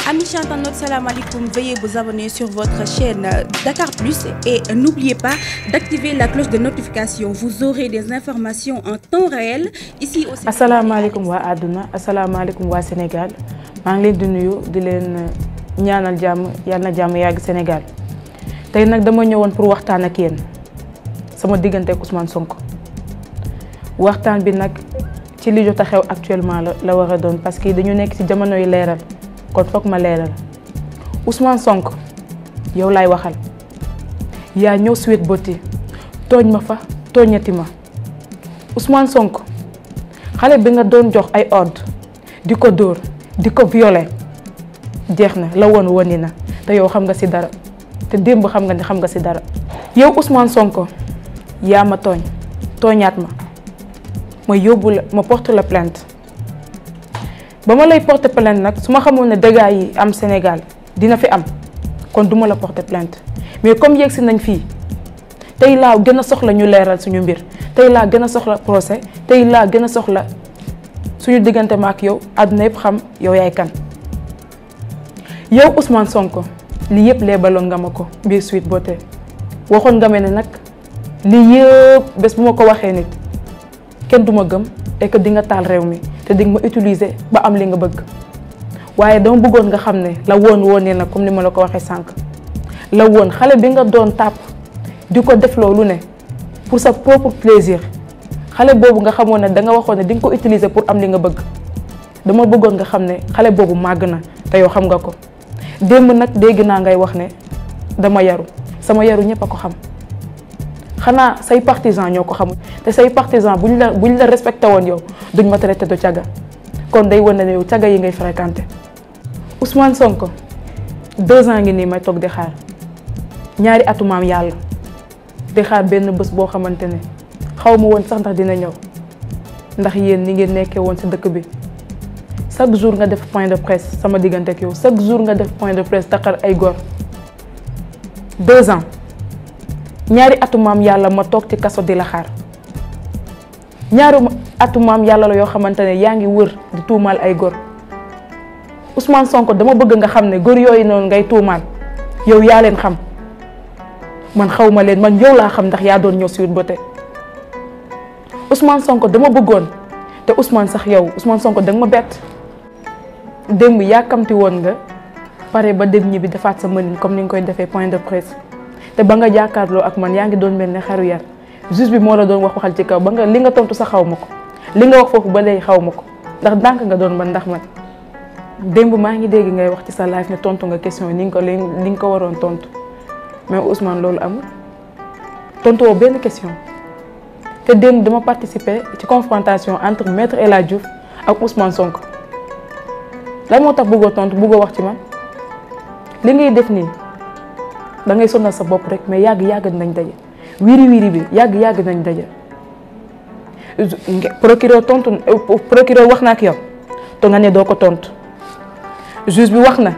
Amis internautes, salam alaikum. Veuillez vous abonner sur votre chaîne Dakar Plus et n'oubliez pas d'activer la cloche de notification. Vous aurez des informations en temps réel ici au Sénégal. asalaamaaleykum waa àdduna asalaamaaleykum waa Sénégal maa ngi leen di nuyu di leen ñaanal jàmm yàlla na jàmm yàgg Sénégal tey nag dama ñëwoon pour waxtaan ak yéen sama diggante ak Ousmane Sonko waxtaan bi nag ci li jot a xew actuellement la war a doon parce que dañu nekk ci jamono yu leeral kon foog ma leeral Ousmane Sonko yow laay waxal yaa ñëw Sweet Beauté tooñ ma fa tooñati ma Ousmane Sonko xale bi nga doon jox ay ordre di ko dóor di ko violer jeex na la woon woni na te yow xam nga ci dara te démb xam nga ni xam nga ci dara yow Ousmane Sonko yaa ma tooñaat ma yóbbu la ma porte la plainte ba ma lay porter plainte nag su ma xamoon ne dégâts yi am Sénégal dina fi am kon duma la porter plainte mais comme yegsi nañ fii tey laa gën a soxla ñu leeral suñu mbir tey laa gën a soxla procès tey laa gën a soxla suñu diggante ma ak yow àdduna yëpp xam yow yaay kan yow Ousmane Sonko lii yëpp leebaloon nga ma ko biir Sweet Beauté waxoon nga ma ne nag lii yëpp bés bu ma ko waxee nit kenn du ma gëm et que di nga taal réew mi te di nga ma utiliser ba am li nga bëgg waaye dama bëggoon nga xam ne la woon nee na comme ni ma la ko waxee sànq la woon xale bi nga doon tàpp di ko def loolu ne pour sa propre plaisir xale boobu nga xamoon ne da nga waxoon ne di nga ko utiliser pour am li nga bëgg dama bëggoon nga xam ne xale boobu màgg na te yow xam nga ko démb nag dégg naa ngay wax ne dama yaru sama yaru ñëpp a ko xam xanaa say partisans ñoo ko xamul te say partisans buñ la respecté woon yow duñ ma traité de caga kon day wane ne yow caga yi ngay fréquenté Ousmane Sonko 2 ans ngi nii may toog di xaar ñaari atu maam yàlla di xaar benn bés boo xamante ne xaw ma woon sax ndax dina ñëw ndax yéen ni ngeen nekkee woon ci dëkk bi chaque jour nga def point de presse sama diggante ak yow chaque jour nga def point de presse taxar ay góor 2 ans ñaari atu maam yàlla ma toog ci kaso di la xaar ñaari atu maam yàlla la yoo xamante ne yaa ngi wër di tuumaal ay góor Ousmane Sonko dama bëgg nga xam ne góor yooyu noonu ngay tuumaal yow yaa leen xam man xaw ma leen man yow laa xam ndax yaa doon ñëw Sweet Beauté Ousmane Sonko dama bëggoon te Ousmane sax yow Ousmane Sonko danga ma bett démb yàkkamti woon nga pare ba dem ñibbi defaat sa mënin comme ni nga koy defee point de presse te ba nga jàkkaarloo ak man yaa ngi doon mel ne xaru yar juge bi moo la doon waxal ci kaw ba nga li nga tontu sax xaw ma ko li nga wax foofu ba léegi xaw ma ko ndax dànk nga doon man ndax man démb maa ngi dégg ngay wax ci sa live ne tontu nga question yi li nga ko waroon tontu mais Ousmane loolu amul tontu woo benn question te démb dama participer ci confrontation entre maître El Hadji Diouf ak Ousmane Sonko lan moo tax bëggoo tontu bëggoo wax ci man li ngay def nii da ngay sonal sa bopp rek mais yàgg nañ daje wiiri bi yàgg nañ daje procureur wax na ak yow te nga ne doo ko tontu juge bi wax na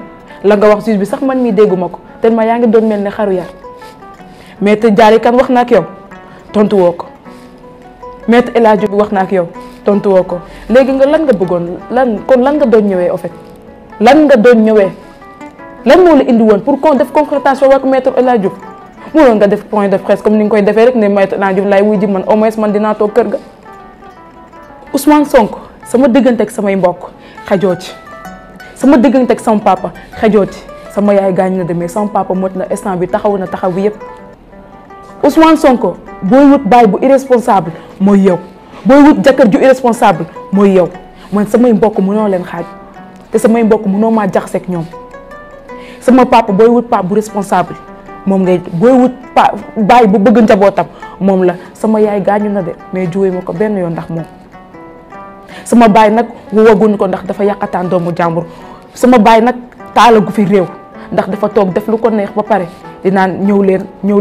la nga wax juge bi sax man mii dégguma ko tellement yaa ngi doon mel ne xaru yar maître Diarry Kane wax na ak yow tontu woo ko maître El Hadji bi wax na ak yow tontu woo ko léegi nga lan nga bëggoon lan nga doon ñëwee en fait lan nga doon ñëwee lan moo la indi woon pour qu'on def confrontation ak maître El Hadji Diouf mënoon nga def point de presse comme ni nga koy defee rek ne maître El Hadji Diouf laay wuy ji man au moins man dinaa toog kër ga Ousmane Sonko sama diggante ak samay mbokk xajoo ci sama diggante ak sama papa xajoo ci sama yaay gaañ na demee sama papa mot na instant bi taxaw na taxaw bi yëpp Ousmane Sonko booy wut baay bu irresponsable mooy yow booy wut jëkkër ju irresponsable mooy yow man samay mbokk mënoo leen xaaj te samay mbokk mënoo maa jaxase ak ñoom sama papa booy wut papa bu responsable moom ngay booy wut baay bu bëgg njabootam moom la sama yaay gaañu na de mais juwee ma ko benn yoon ndax moom sama baay nag waguñ ko ndax dafa yàqataan doomu jàmbur sama baay nag taalagu fi réew ndax dafa toog def lu ko neex ba pare di naan ñëw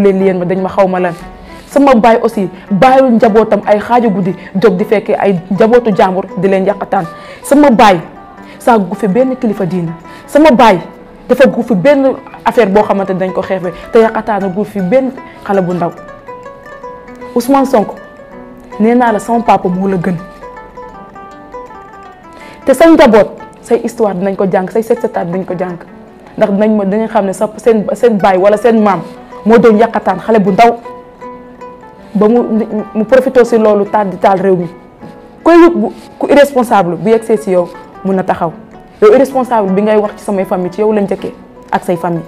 leen yéen ma dañ ma xaw ma lan sama baay aussi bàyyul njabootam ay xaaju guddi jóg di fekkee ay njabootu jàmbur di leen yàqataan sama baay saa gu fi benn kilifa diina sama baay dafa gu fi benn affaire boo xamante dañ ko xeefe te yàqataana gu fi benn xale bu ndaw Ousmane Sonko nee naa la sama papa moo la gën te sa njaboot say histoire dinañ ko jàng say set-setaat dinañ ko jàng ndax dinañ xam ne sa seen baay wala seen maam moo doon yàqataan xale bu ndaw ba mu profité si loolu di taal réew mi ku irresponsable bu yegsee si yow mun na taxaw yow irresponsable bi ngay wax ci samay famille ci yow la njëkkee ak say famille.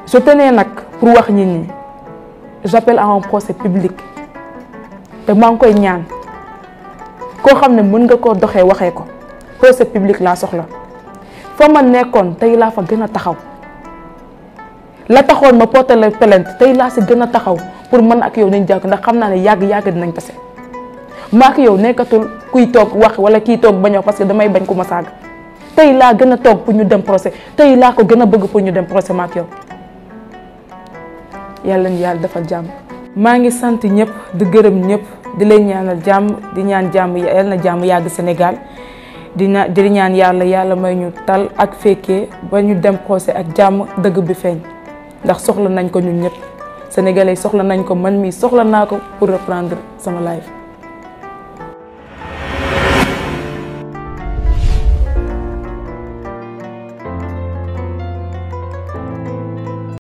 je tenais nag pour wax nit ñi j'appelle à un procès public te maa ngi koy ñaan koo xam ne mën nga koo doxee waxee ko procès public laa soxla fa ma nekkoon tey laa fa gën a taxaw la taxoon ma porté la plainte tey laa si gën a taxaw pour mën ak yow nañ jàkk ndax xam naa ne yàgg dinañ tase maa ak yow nekkatul kuy toog wax wala kii toog bañ wax parce que damay bañ ku ma saaga tey laa gën a toog pour ñu dem procès tey laa ko gën a bëgg pour ñu dem procès maa ak yow yàlla na yàlla defal jàmm. maa ngi sant ñëpp di gërëm ñëpp di leen ñaanal jàmm di ñaan jàmm yàlla na jàmm yàgg Sénégal di ñaan yàlla may ñu tal ak fekkee ba ñu dem procès ak jàmm dëgg bi feeñ ndax soxla nañ ko ñun ñëpp sénégalais soxla nañ ko man mii soxla naa ko pour reprendre sama life.